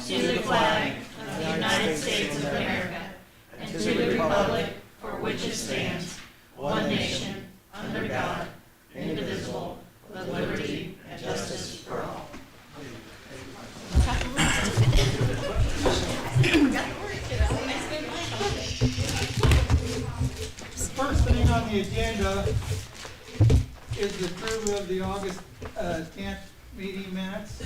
to the flag of the United States of America and to the republic for which it stands, one nation, under God, indivisible, with liberty and justice for all. First thing on the agenda is the approval of the August 10th meeting minutes.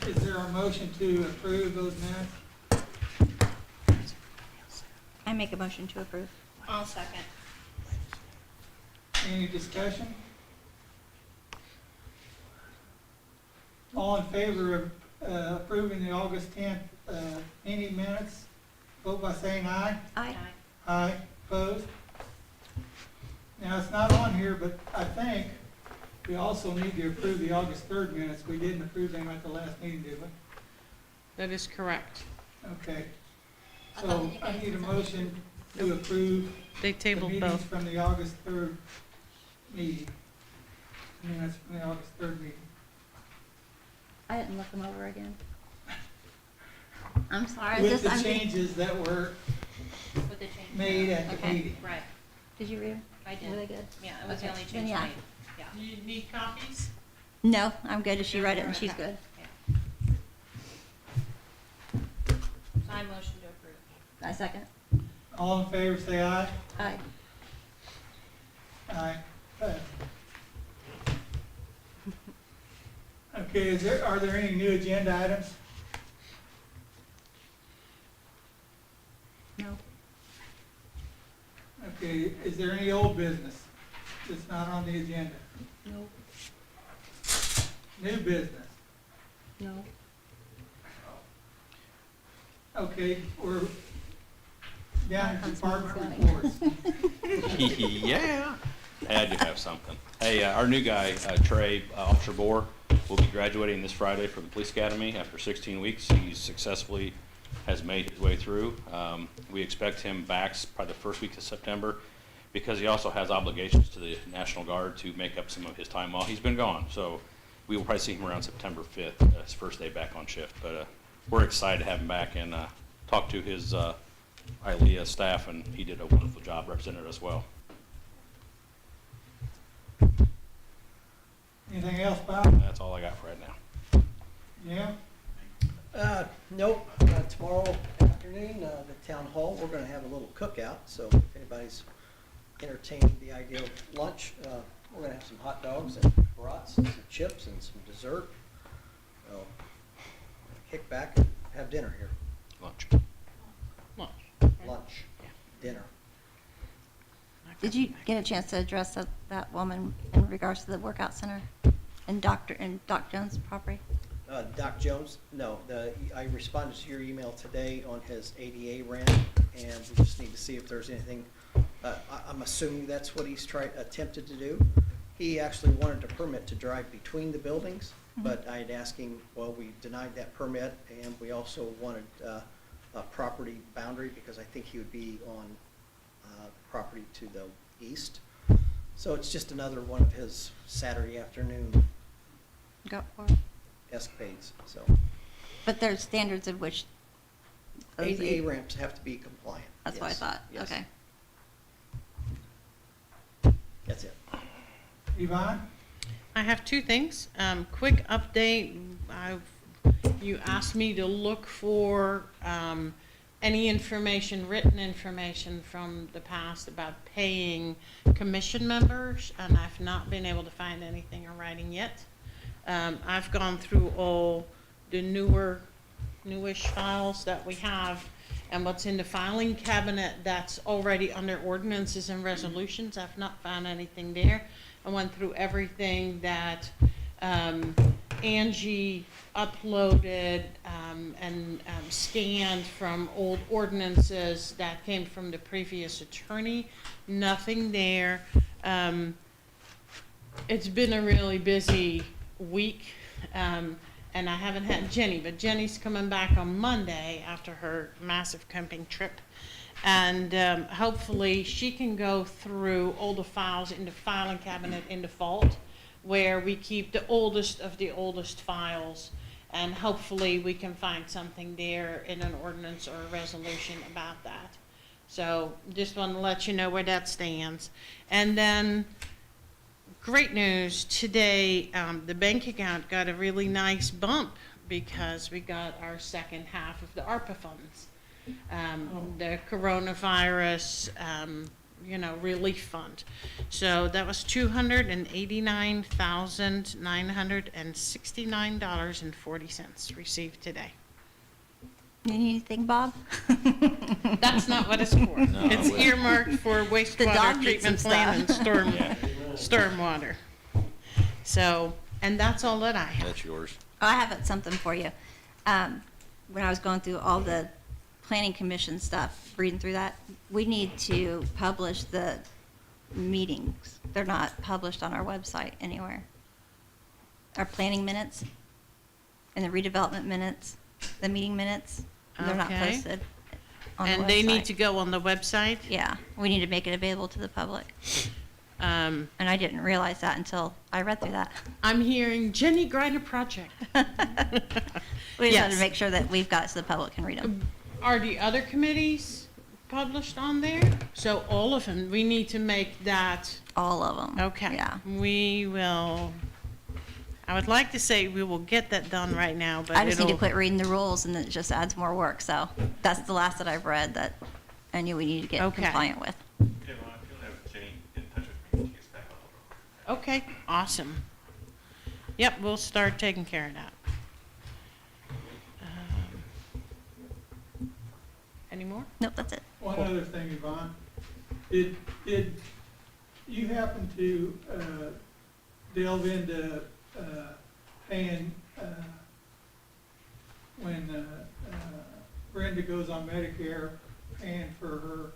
Is there a motion to approve those minutes? I make a motion to approve. I'll second. Any discussion? All in favor of approving the August 10th meeting minutes, vote by saying aye. Aye. Aye. Opposed? Now, it's not on here, but I think we also need to approve the August 3rd minutes. We didn't approve them at the last meeting, did we? That is correct. Okay. So I need a motion to approve They the tabled meetings both. from the August 3rd meeting. Minutes from the August 3rd meeting. I didn't look them over again. I'm sorry. With the changes that were With the change. made at the Okay. meeting. Right, Did you read them? I did. Were they good? Yeah, it was the Okay. only Then change yeah. made. Yeah. Do you need copies? No, I'm good. She read it and she's good. So I motion to approve. I second. All in favor, say aye. Aye. Aye. Passed. Okay, are there any new agenda items? No. Okay, is there any old business that's not on the agenda? No. New business? No. Okay, we're down to Councilman department Gunning. reports. Yeah. Hey, I do have something. Hey, our new guy, Trey, Officer Bohr, will be graduating this Friday from the police academy after 16 weeks. He successfully has made his way through. We expect him back probably the first week of September because he also has obligations to the National Guard to make up some of his time while he's been gone. So we will probably see him around September 5th, his first day back on shift. But we're excited to have him back and talk to his ILEA staff, and he did a wonderful job representing us well. Anything else, Bob? That's all I got for right now. Yeah? Nope, tomorrow afternoon, the town hall, we're gonna have a little cookout, so if anybody's entertaining the idea of lunch, we're gonna have some hot dogs and brats and some chips and some dessert. So, kick back and have dinner here, Lunch. lunch, dinner. Did you get a chance to address that woman in regards to the workout center and Doc Jones' property? Doc Jones, no, I responded to your email today on his ADA rant, and we just need to see if there's anything, I'm assuming that's what he's attempted to do. He actually wanted a permit to drive between the buildings, but I had asked him, well, we denied that permit, and we also wanted a property boundary, because I think he would be on property to the east. So it's just another one of his Saturday afternoon Go for it. escapades, so. But there's standards of which. ADA ramps have to be compliant. That's what I yes, thought. yes. Okay. That's it. Yvonne? I have two things. Quick update. You asked me to look for any information, written information from the past about paying commission members, and I've not been able to find anything in writing yet. I've gone through all the newish files that we have, and what's in the filing cabinet that's already under ordinances and resolutions. I've not found anything there. I went through everything that Angie uploaded and scanned from old ordinances that came from the previous attorney. Nothing there. It's been a really busy week, and I haven't had Jenny, but Jenny's coming back on Monday after her massive camping trip. And hopefully she can go through all the files in the filing cabinet in the vault, where we keep the oldest of the oldest files, And hopefully we can find something there in an ordinance or a resolution about that. So just want to let you know where that stands. And then, great news, today, the bank account got a really nice bump because we got our second half of the ARPA funds. The coronavirus, relief fund. So that was $289,969.40 received today. You need anything, Bob? That's not what it's for. No, It's well- earmarked for The wastewater dog needs treatment some plant and stuff. stormwater. So, and that's all that I have. That's yours. Oh, I have something for you. When I was going through all the planning commission stuff, reading through that, we need to publish the meetings. They're not published on our website anywhere. Our planning minutes and the redevelopment minutes, the meeting minutes, they're not Okay. posted on the website. And they need to go on the website. Yeah, we need to make it available to the public. Um, And I didn't realize that until I read through that. I'm hearing Jenny Grider Project. We just have Yes. to make sure that we've got it so the public can read them. Are the other committees published on there? So all of them, we need to make that, All of them. okay. Yeah. We will, I would like to say we will get that done right now, but I just need to it'll, quit reading the rules and it just adds more work. So that's the last that I've read that I knew we needed to get Okay. compliant with. Yeah, well, you'll have Jenny in touch with me when she gets back on the road. okay, awesome. Yep, we'll start taking care of that. Any more? Nope, that's it. One other thing, Yvonne, did you happen to delve into paying, when Brenda goes on Medicare, paying for her,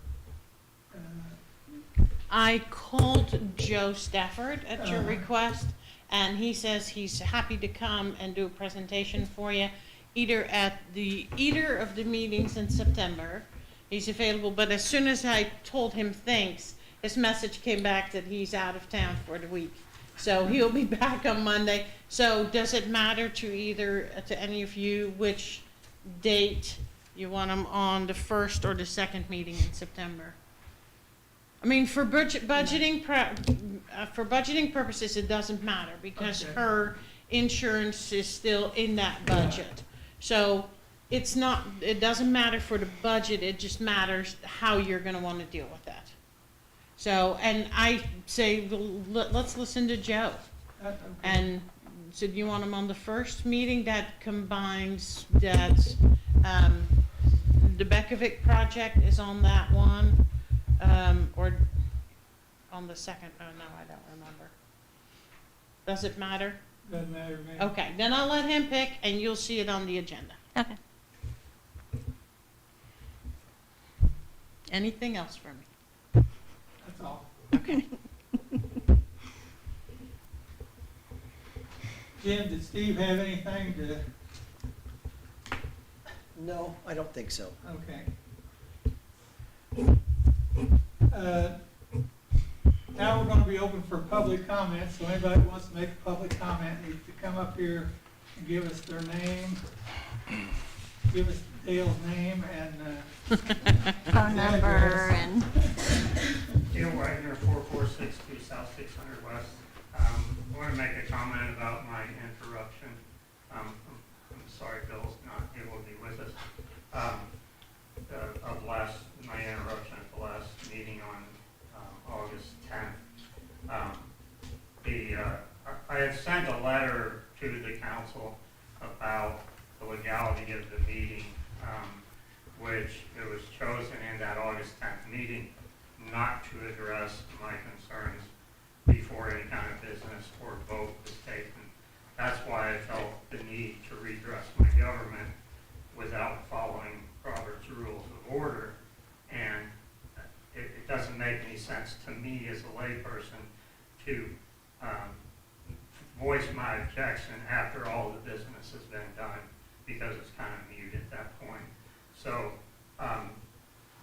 I called Joe Stafford at your Uh-huh. request, and he says he's happy to come and do a presentation for you, either of the meetings in September. He's available, but as soon as I told him thanks, his message came back that he's out of town for the week. So he'll be back on Monday. So does it matter to any of you which date you want him on, the first or the second meeting in September? I mean, for budgeting purposes, it doesn't matter because Okay. her insurance is still in that budget. So it doesn't matter for the budget, it just matters how you're gonna wanna deal with that. So, and I say, well, let's listen to Joe. okay. And so do you want him on the first meeting that combines that, the Bekovic project is on that one? Or on the second, oh no, I don't remember. Does it matter? Doesn't matter to me. Okay, then I'll let him pick and you'll see it on the agenda. Okay. Anything else for me? That's all. Okay. Jim, did Steve have anything to, No, I don't think so. okay. Now we're gonna be open for public comments, so anybody who wants to make a public comment needs to come up here and give us their name, give us Dale's name and, Phone number and, Dale Wagner, 4462 South 600 West. I want to make a comment about my interruption. I'm sorry Bill's not able to be with us. My interruption at the last meeting on August 10th. I had sent a letter to the council about the legality of the meeting, which it was chosen in that August 10th meeting not to address my concerns before any kind of business or vote was taken. That's why I felt the need to redress my government without following Robert's Rules of Order. And it doesn't make any sense to me as a layperson to voice my objection after all the business has been done, because it's kind of mute at that point. So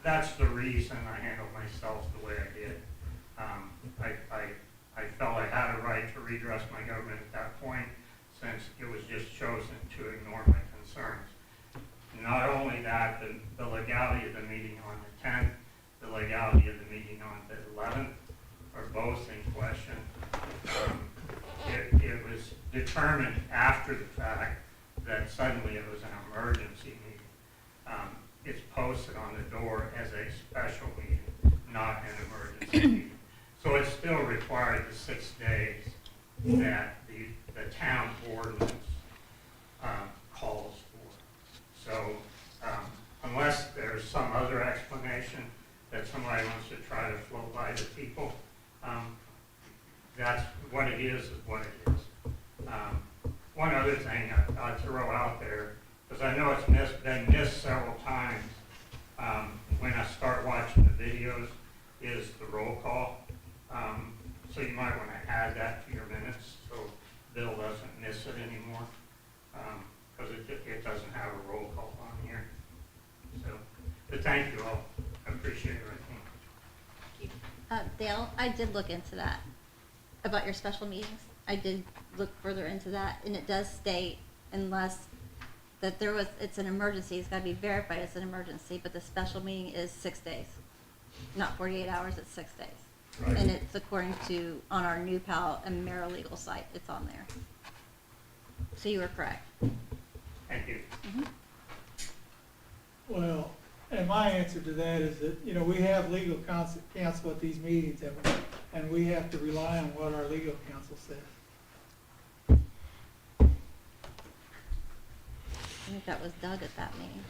that's the reason I handled myself the way I did. I felt I had a right to redress my government at that point, since it was just chosen to ignore my concerns. Not only that, the legality of the meeting on the 10th, the legality of the meeting on the 11th are both in question. It was determined after the fact that suddenly it was an emergency meeting. It's posted on the door as a special meeting, not an emergency meeting. So it still required the 6 days that the town ordinance calls for. So unless there's some other explanation that somebody wants to try to flow by the people, that's what it is what it is. One other thing I'd throw out there, because I know it's been missed several times when I start watching the videos, is the roll call. So you might want to add that to your minutes so Bill doesn't miss it anymore, because it doesn't have a roll call on here. So, but thank you all. I appreciate everything. Dale, I did look into that, about your special meetings. I did look further into that, and it does state unless that it's an emergency, it's gotta be verified as an emergency, but the special meeting is 6 days. Not 48 hours, it's 6 days. Right. And it's according to, on our new PAL and Legal site, it's on there. So you were correct. Thank you. Well, and my answer to that is that, you know, we have legal counsel at these meetings, and we have to rely on what our legal counsel says. I think that was Doug at that meeting.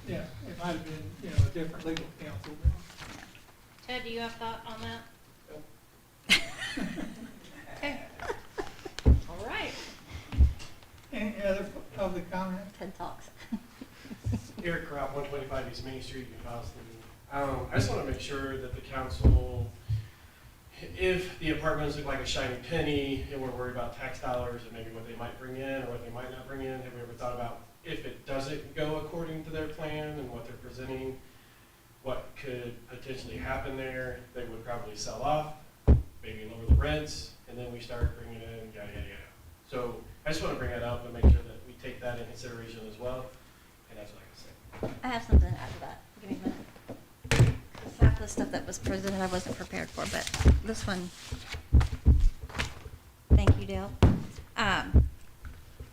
Yeah, it might have been, you know, a different legal counsel. Ted, do you have thought on that? Okay. All right. Any other public comment? Ted talks. Eric Crop, 125 East Main Street, in Boston. I just want to make sure that the council, if the apartments look like a shiny penny and we're worried about tax dollars and maybe what they might bring in or what they might not bring in, have we ever thought about if it doesn't go according to their plan and what they're presenting, what could potentially happen there? They would probably sell off, maybe lower the rents, and then we start bringing in yada, yada, yada. So I just want to bring that up and make sure that we take that in consideration as well. And that's what I can say. I have something to add to that. Give me a minute. Half the stuff that was presented I wasn't prepared for, but this one, thank you, Dale.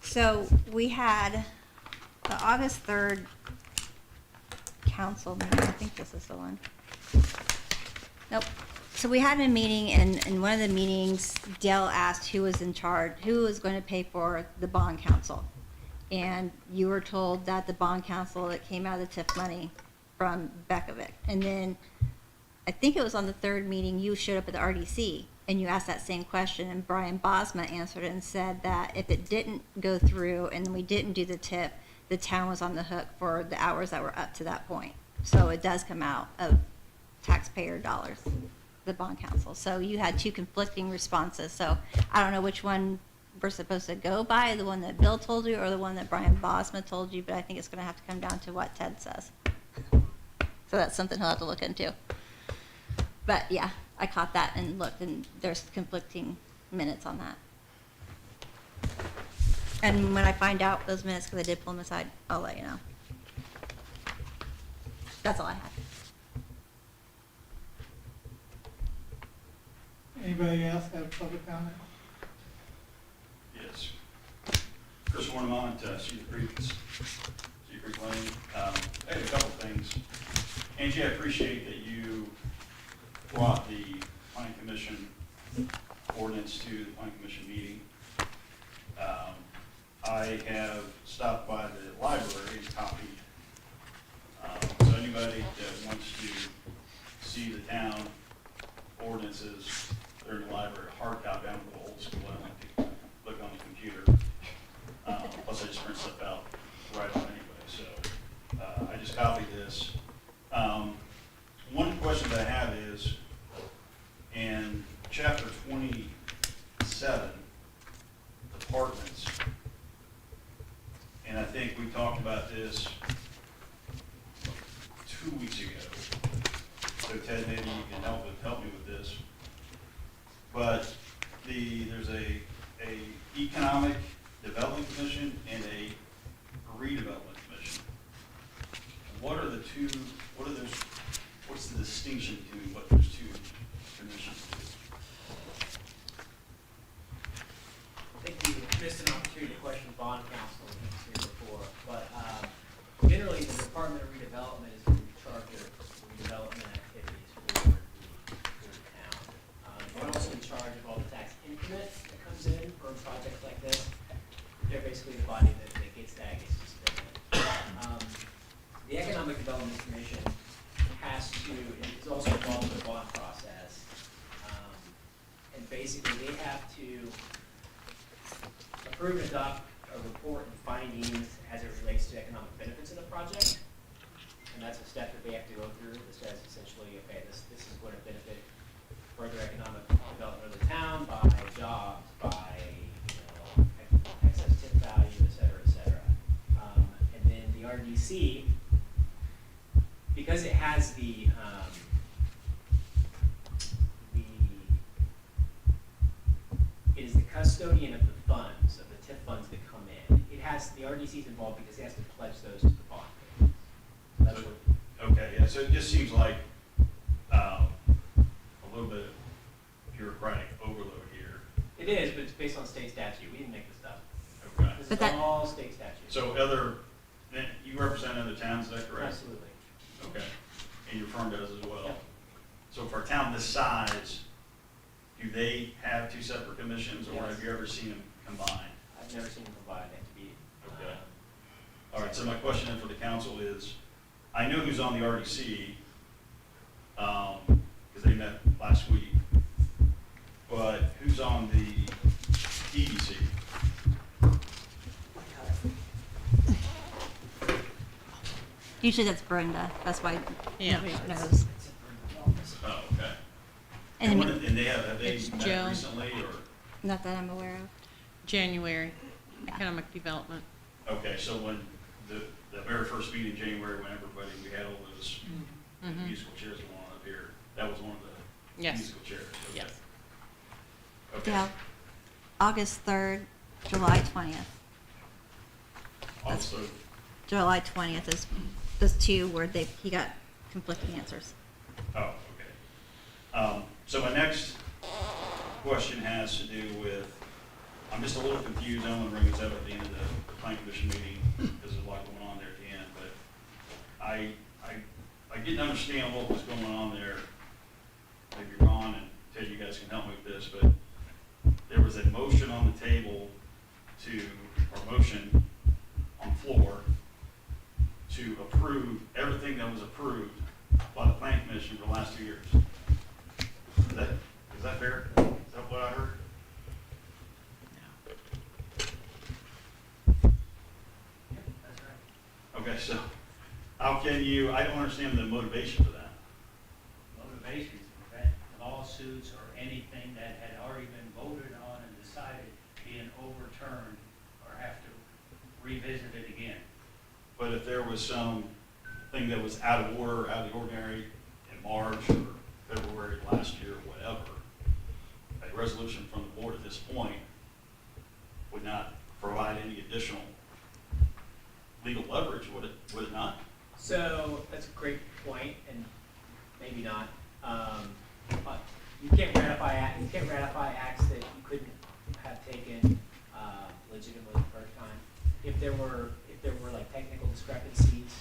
So we had the August 3rd council meeting. I think this is the one. Nope. So we had a meeting, and in one of the meetings, Dale asked who was in charge, who was going to pay for the bond council. And you were told that the bond council, that came out of the TIF money from Bekovic. And then I think it was on the third meeting, you showed up at the RDC and you asked that same question, and Brian Bosma answered and said that if it didn't go through and we didn't do the TIF, the town was on the hook for the hours that were up to that point. So it does come out of taxpayer dollars, the bond council. So you had two conflicting responses. So I don't know which one we're supposed to go by, the one that Bill told you or the one that Brian Bosma told you, but I think it's going to have to come down to what Ted says. So that's something he'll have to look into. But yeah, I caught that and looked, and there's conflicting minutes on that. And when I find out those minutes, because I did pull them aside, I'll let you know. That's all I had. Anybody else have a public comment? Yes. Chris Ornament, Cedar Creek Lane. I have a couple things. Angie, I appreciate that you brought the planning commission ordinance to the planning commission meeting. I have stopped by the library and copied. So anybody that wants to see the town ordinances, they're in the library, hard copy. I'm a little old school. I don't like to look on the computer. Plus I just print stuff out right on anyway. So I just copied this. One question that I have is, in chapter 27, apartments, and I think we talked about this 2 weeks ago. So Ted, maybe you can help me with this. But there's a economic development basically the body that gets to spend it. The Economic Development Commission is also involved in the bond process. And basically, they have to approve and adopt a report and findings as it relates to economic benefits of the project. And that's a step that they have to go through that says essentially, okay, this is going to benefit further economic development of the town by jobs, by excess tip value, et cetera, et cetera. And then the RDC, because it has it is the custodian of the funds, of the TIF funds that come in. The RDC is involved because it has to pledge those to the bond. So that's what, Okay, yeah, so it just seems like a little bit of bureaucratic overload here. it is, but it's based on state statute. We didn't make this up. Okay. This But is that- all state statute. So you represent other towns, is that correct? Absolutely. Okay, and your firm does as well? Yep. So for a town this size, do they have two separate commissions, or Yes. have you ever seen them combined? I've never seen them combined. They have to be. Okay. All right, so my question then for the council is, I know who's on the RDC, because they met last week, but who's on the EDC? Usually that's Brenda, that's why Yeah. nobody knows. Oh, okay. And And they have they It's met Joe. recently, or? not that I'm aware of. January, Yeah. economic development. Okay, so when the very first meeting in January, when everybody, we had all those Mhm. musical chairs going on up here, that was one of the Yes. musical chairs? Okay. Yes. Okay. Yeah, August 3rd, July 20th. Also, July 20th is those two where he got conflicting answers. oh, okay. So my next question has to do with, I'm just a little confused, I'm gonna bring this up at the end of the planning commission meeting, because there's a lot going on there at the end, but I didn't understand what was going on there. Maybe Ron and Ted, you guys can help me with this, but there was a motion on the table or motion on the floor to approve everything that was approved by the planning commission for the last 2 years. Is that fair? Is that what I heard? That's right. Okay, so how can you, I don't understand the motivation for that. Motivations to prevent lawsuits or anything that had already been voted on and decided being overturned or have to revisit it again. But if there was some thing that was out of order, out of the ordinary in March or February last year, or whatever, a resolution from the board at this point would not provide any additional legal leverage, would it not? So that's a great point, and maybe not. But you can't ratify acts that you couldn't have taken legitimately the first time. If there were like technical discrepancies,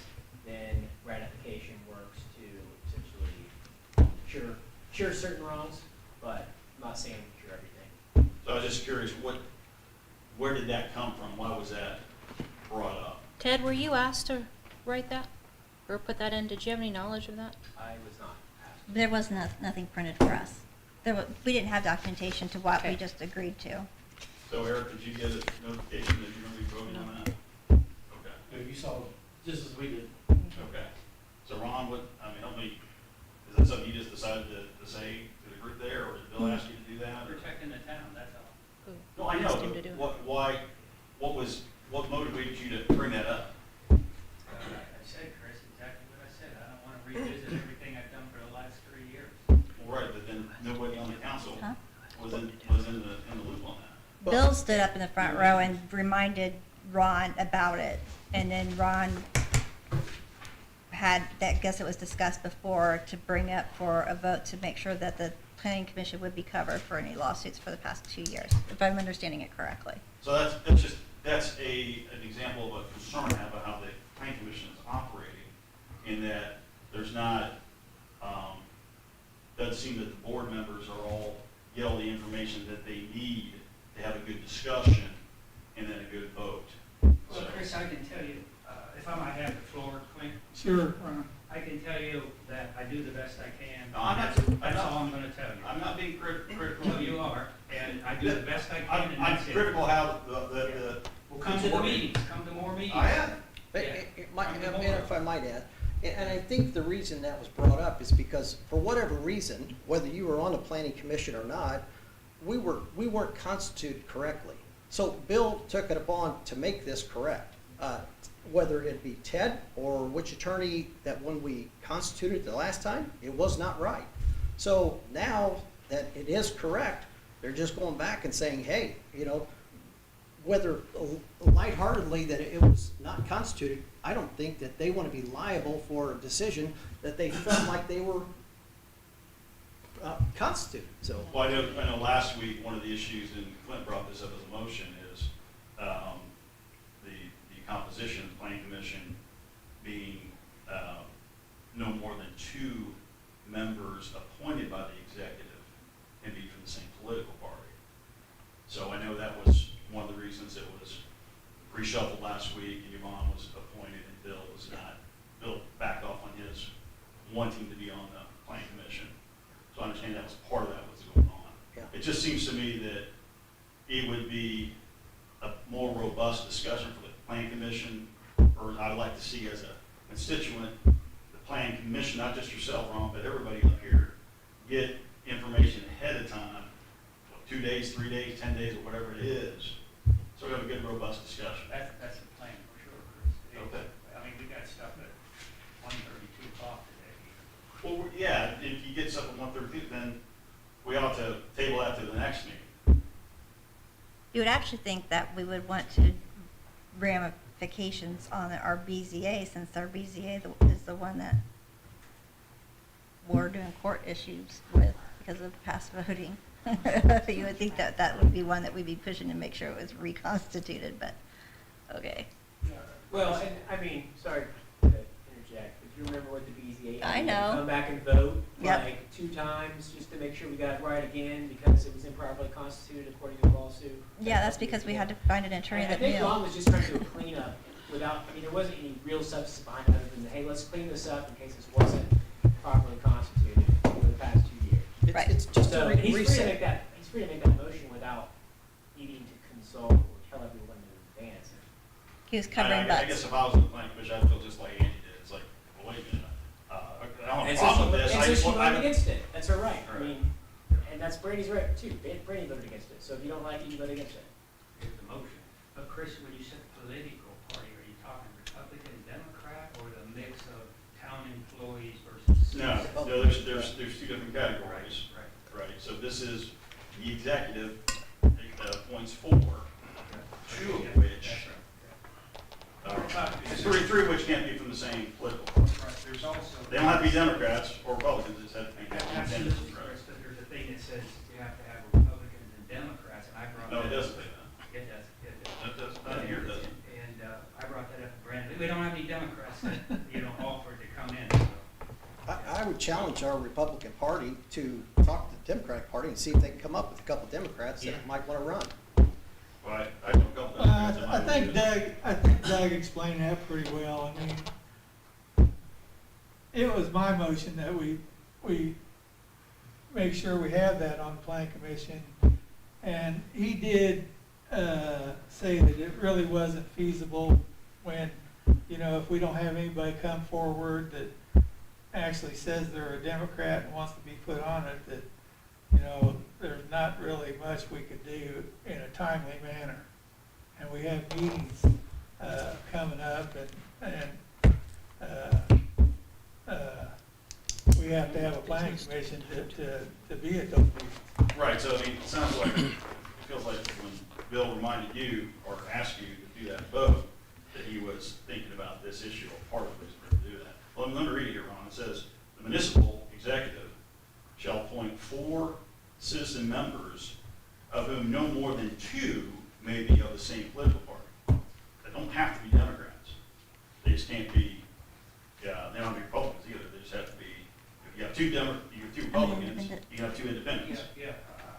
then ratification works to essentially cure certain wrongs, but I'm not saying cure everything. So I was just curious, where did that come from? Why was that brought up? Ted, were you asked to write that or put that in? Did you have any knowledge of that? I was not asked. There was nothing printed for us. We didn't have documentation to what we Okay. just agreed to. So Eric, did you get a notification that you're going to be voting on that? Okay. You saw, just as we did. Okay. So Ron, help me, is that something you just decided to say to the group there, or did Bill ask you to do that? or- Protecting the town, that's all. No, I know, Asked him to do it. but what motivated you to bring that up? I said, Chris, exactly what I said. I don't want to revisit everything I've done for the last 3 years. Well, right, but then nobody on the council Huh? was in the loop on that. Bill stood up in the front row and reminded Ron about it, and then Ron had, I guess it was discussed before, to bring up for a vote to make sure that the planning commission would be covered for any lawsuits for the past 2 years, if I'm understanding it correctly. So that's an example of a concern I have about how the planning commission is operating, in that there's not, doesn't seem that the board members are all get all the information that they need to have a good discussion and then a good vote. Well, So- Chris, I can tell you, if I might have the floor, Clint, Sure, Ron. I can tell you that I do the best I can. No, I'm not- That's all I'm gonna tell you. I'm not being critical No, of you you. are, and I do the best I can, and I'm that's it. critical how the. Well, come to the meetings, come to more meetings. I am. But Yeah. it might, Come to and more. if I might add, and I think the reason that was brought up is because for whatever reason, whether you were on the planning commission or not, we weren't constituted correctly. So Bill took it upon to make this correct. Whether it be Ted or which attorney that when we constituted the last time, it was not right. So now that it is correct, they're just going back and saying, hey, you know, whether lightheartedly that it was not constituted, I don't think that they want to be liable for a decision that they felt like they were constituted, so. Well, I know last week, one of the issues, and Clint brought this up as a motion, is the composition of the planning commission being no more than 2 members appointed by the executive and be from the same political party. So I know that was one of the reasons it was reshuffled last week, and Yvonne was appointed and Bill was not. Bill backed off on his wanting to be on the planning commission. So I understand that was part of that, what's going on. Yeah. It just seems to me that it would be a more robust discussion for the planning commission, or I would like to see as a constituent, the planning commission, not just yourself, Ron, but everybody up here, get information ahead of time, 2 days, 3 days, 10 days, or whatever it is, so we have a good, robust discussion. That's the plan, for sure, Chris. Okay. I mean, we got stuff at 1:30, 2 o'clock today. Well, yeah, if you get something 132, then we ought to table that to the next meeting. You would actually think that we would want to ramifications on our BZA, since our BZA is the one that we're doing court issues with because of past voting. You would think that that would be one that we'd be pushing to make sure it was reconstituted, but, okay. Well, and, I mean, sorry to interject, if you remember what the BZA. I know. Come back and vote, Yep. like, 2 times, just to make sure we got it right again, because it was improperly constituted according to the lawsuit. Yeah, that's because we had to find an attorney I that think knew. Ron was just trying to do a cleanup without, I mean, there wasn't any real substance behind it other than, hey, let's clean this up in case this wasn't properly constituted over the past 2 years. Right. It's just So, a and he's free to reset. make that, he's free to make that motion without needing to consult or tell everyone in advance. He was covering I guess butts. if I was in the planning commission, I'd feel just like Andy did. It's like, well, wait a minute. I don't have a And problem with this. so I just she want, voted against it, that's her right, I Right. mean, and that's Brandy's right too, Brandy voted against it, so if you don't like it, you vote against it. Here's the motion. But Chris, when you said political party, are you talking Republican, Democrat, or the mix of town employees versus? no, there's 2 different categories. Right. Right, so this is the executive appoints 4, 2 of which, three of which can't be from the same political party. Right, there's also. They don't have to be Democrats or Republicans, it's had to be Absolutely, independents. Chris, but there's a thing that says you have to have Republicans and Democrats, and I brought that No, up. it doesn't say that. It does, it does. That does, not here, does it? And I brought that up to Brandon. We don't have any Democrats that, offered to come in, so. I would challenge our Republican Party to talk to the Democratic Party and see if they can come up with a couple Democrats Yeah. that might want to run. Well, I know a couple Democrats that I might think do it. Doug explained that pretty well. I mean, it was my motion that we make sure we have that on the planning commission. And he did, say that it really wasn't feasible when, if we don't have anybody come forward that actually says they're a Democrat and wants to be put on it, that, there's not really much we could do in a timely manner. And we have meetings, coming up and we have to have a planning commission to be at those meetings. Right, so I mean, it sounds like, it feels like when Bill reminded you or asked you to do that vote, that he was thinking about this issue or part of the reason for him to do that. Well, let me read it here, Ron. It says, the municipal executive shall appoint 4 citizen members, of whom no more than 2 may be of the same political party. They don't have to be Democrats. They just can't be, they don't have to be Republicans either. They just have to be, if you have 2 Republicans, you can have 2 independents. Yeah.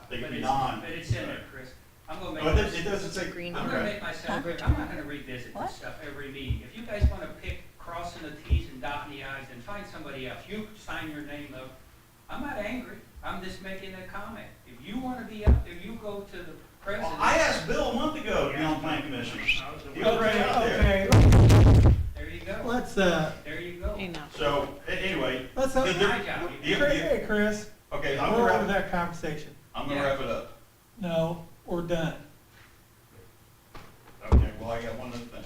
They But could be it's- non. But it's in there, Chris. I'm gonna make. No, it doesn't say. Green I'm okay. gonna make myself clear, I'm not gonna revisit What? this stuff every meeting. If you guys wanna pick crossing the Ts and dotting the Is, then find somebody else. You sign your name up. I'm not angry, I'm just making a comment. If you wanna be up there, you go to the president. Well, I asked Bill a month ago to be on plan commission. I was He was right out there. Okay, There you go. let's, There you go. Enough. So, anyway. let's, the- the- My job. hey, Chris, Okay, I'm we're gonna over wrap, that conversation. I'm gonna wrap it up. No, we're done. Okay, well, I got one other thing.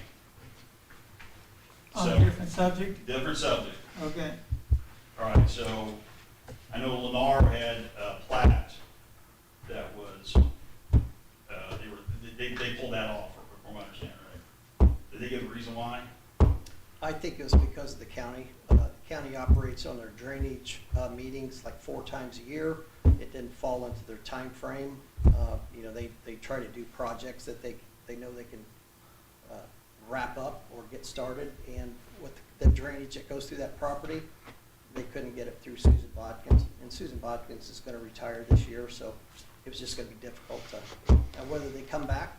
On a So, different subject, different subject. okay. All right, so I know Lennar had a plat that was, they pulled that off, from what I understand, right? Did they give a reason why? I think it was because of the county. The county operates on their drainage meetings like 4 times a year. It didn't fall into their time frame. You know, they try to do projects that they know they can wrap up or get started. And with the drainage that goes through that property, they couldn't get it through Susan Bodkins. And Susan Bodkins is going to retire this year, so it was just going to be difficult to, and whether they come back,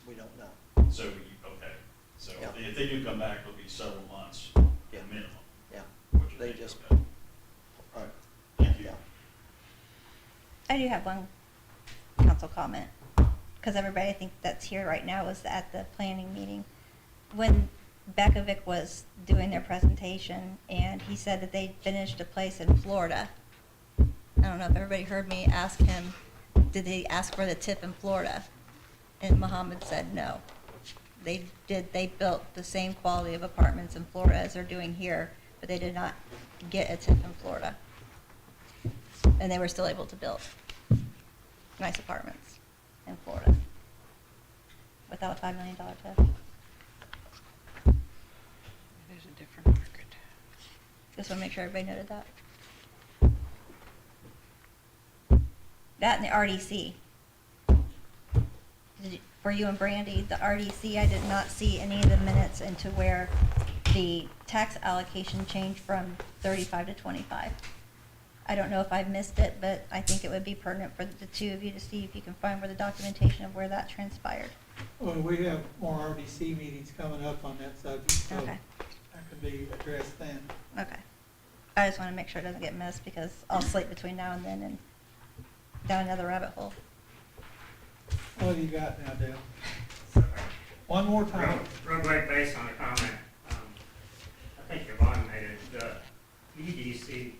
we don't know. So, okay, so Yeah. if they do come back, it'll be several months, Yeah. minimum. Yeah. which would They make it just- okay. All right. Thank you. Yeah. I do have one council comment, because everybody I think that's here right now was at the planning meeting. When Bekovic was doing their presentation, and he said that they finished a place in Florida. I don't know if everybody heard me ask him, did they ask for the tip in Florida? And Muhammad said no. They built the same quality of apartments in Florida as they're doing here, but they did not get a tip in Florida. And they were still able to build nice apartments in Florida without a $5 million tip. There's a different market. Just want to make sure everybody noted that. That and the RDC. For you and Brandy, the RDC, I did not see any of the minutes into where the tax allocation changed from 35 to 25. I don't know if I missed it, but I think it would be pertinent for the two of you to see if you can find where the documentation of where that transpired. Well, we have more RDC meetings coming up on that subject, so Okay. that could be addressed then. Okay. I just want to make sure it doesn't get missed, because I'll sleep between now and then and down another rabbit hole. What do you got now, Dale? One more time. Real quick, based on a comment, I think Yvonne made it, the EDC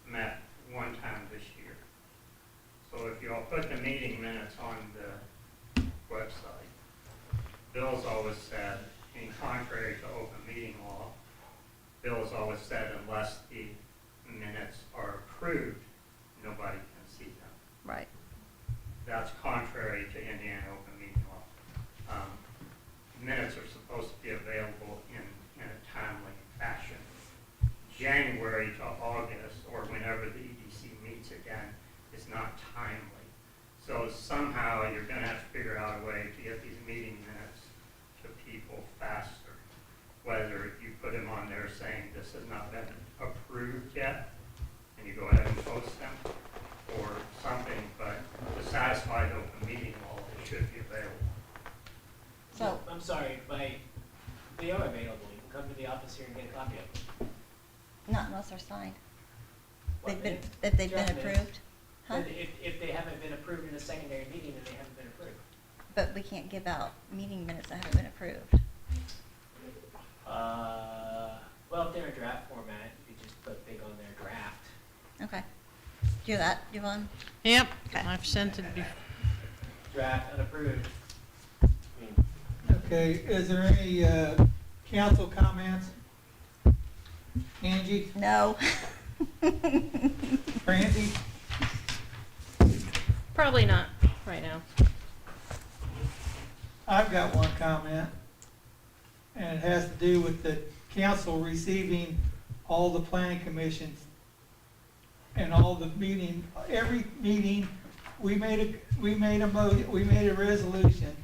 met one time this year. So if you'll put the meeting minutes on the website, Bill's always said, in contrary to open meeting law, Bill's always said unless the minutes are approved, nobody can see them. Right. That's contrary to Indiana open meeting law. Minutes are supposed to be available in a timely fashion. January to August, or whenever the EDC meets again, is not timely. So somehow you're gonna have to figure out a way to get these meeting minutes to people faster. Whether you put them on there saying this has not been approved yet, and you go ahead and post them, or something, but to satisfy the open meeting law, it should be available. So, I'm sorry, they are available. You can come to the office here and get a copy of them. not unless they're signed. What, If they've been draft minutes? approved. Huh? But if they haven't been approved in a secondary meeting, then they haven't been approved. But we can't give out meeting minutes that haven't been approved. Well, if they're in draft format, you just put big on their draft. Okay. Do you hear that, Yvonne? Yep, Okay. I've sent it before. Draft unapproved. I mean, Okay, is there any council comments? Angie, No. Brandy, Probably not right now. I've got one comment, and it has to do with the council receiving all the planning commissions and all the meeting, every meeting, we made a resolution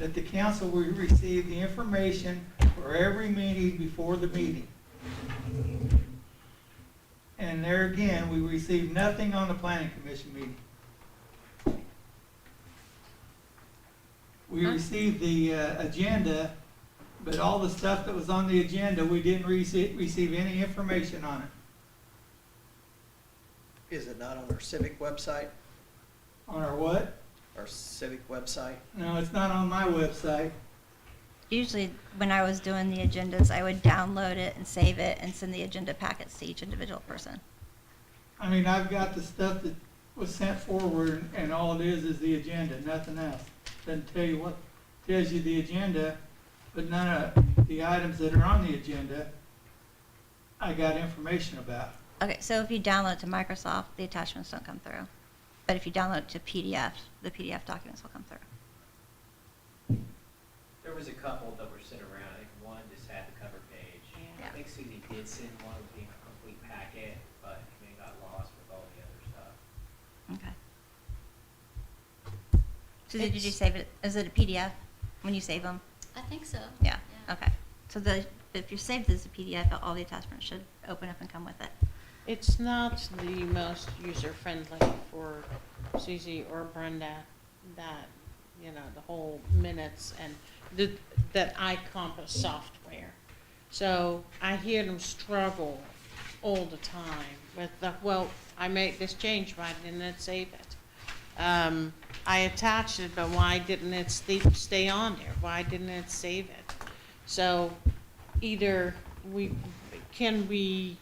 that the council will receive the information for every meeting before the meeting. And there again, we received nothing on the planning commission meeting. we Huh? received the agenda, but all the stuff that was on the agenda, we didn't receive any information on it. Is it not on our civic website? On our what? Our civic website? No, it's not on my website. Usually, when I was doing the agendas, I would download it and save it and send the agenda packets to each individual person. I mean, I've got the stuff that was sent forward, and all it is the agenda, nothing else. Doesn't tell you what, tells you the agenda, but none of the items that are on the agenda, I got information about. Okay, so if you download it to Microsoft, the attachments don't come through. But if you download it to PDF, the PDF documents will come through. There was a couple that were sent around, I think one just had the cover page. Yeah. I think Susie did send one with being a complete packet, but it may got lost with all the other stuff. Okay. Susie, did you save it? Is it a PDF when you save them? I think so. Yeah, okay. So if you saved it as a PDF, all the attachments should open up and come with it. It's not the most user-friendly for Susie or Brenda, that, you know, the whole minutes and that iCompass software. So I hear them struggle all the time with the, well, I made this change, why didn't it save it? I attached it, but why didn't it stay on there? Why didn't it save it? So either can we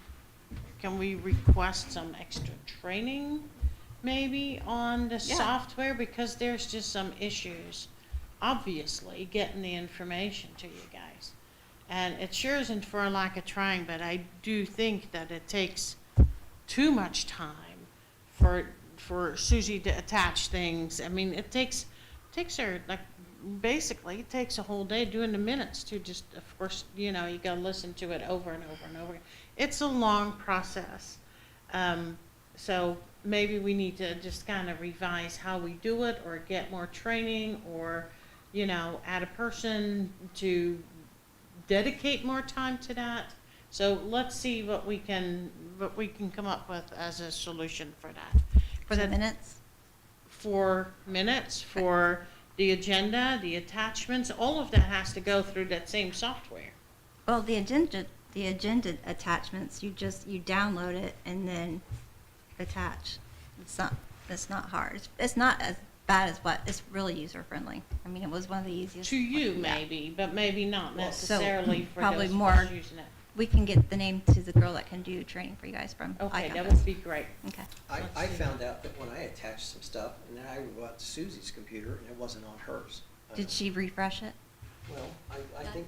request some extra training maybe on the Yeah. software? Because there's just some issues, obviously, getting the information to you guys. And it sure isn't for a lack of trying, but I do think that it takes too much time for Susie to attach things. I mean, it takes her, like, basically, it takes a whole day doing the minutes to just, of course, you know, you gotta listen to it over and over and over again. It's a long process. So maybe we need to just kind of revise how we do it, or get more training, or, you know, add a person to dedicate more time to that. So let's see what we can come up with as a solution for that. For the minutes? For minutes, for the agenda, the attachments, all of that has to go through that same software. Well, the agenda attachments, you download it and then attach. It's not hard. It's not as bad as it's really user friendly. I mean, it was one of the easiest. To you, Yeah. maybe, but maybe not Well, necessarily so, for probably those more- of us using it. We can get the name to the girl that can do training for you guys from Okay, that iCompass. would be great. Okay. I found out that when I attached some stuff, and then I went to Susie's computer, and it wasn't on hers. Did she refresh it? Well, I think,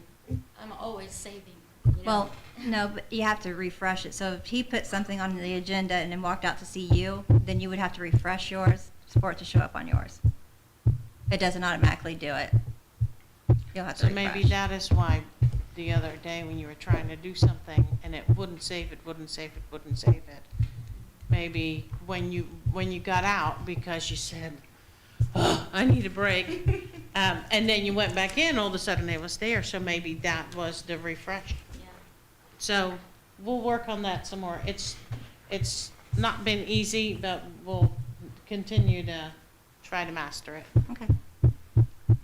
I'm always saving, you know. Well, no, but you have to refresh it. So if he put something on the agenda and then walked out to see you, then you would have to refresh yours for it to show up on yours. It doesn't automatically do it. You'll have to So refresh. maybe that is why the other day when you were trying to do something and it wouldn't save it. Maybe when you got out because you said, oh, I need a break, and then you went back in, all of a sudden it was there. So maybe that was the refresh. Yeah. So we'll work on that some more. It's not been easy, but we'll continue to try to master it, Okay.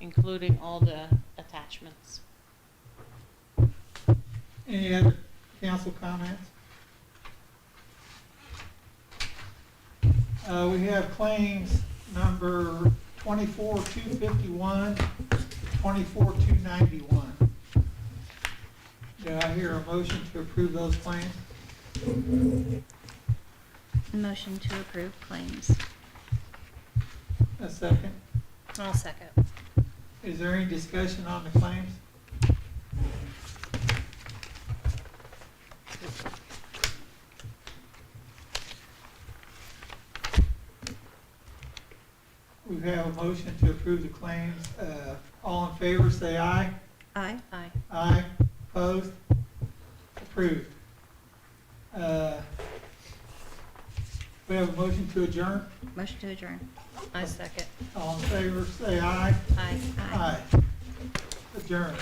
including all the attachments. Any other council comments? We have claims number 24-251, 24-291. Do I hear a motion to approve those claims? Motion to approve claims. A second. I'll second. Is there any discussion on the claims? We have a motion to approve the claims. All in favor, say aye. Aye. Aye. Aye. Opposed? Approved. We have a motion to adjourn. Motion to adjourn. I second. All in favor, say aye. Aye. Aye. Adjourn.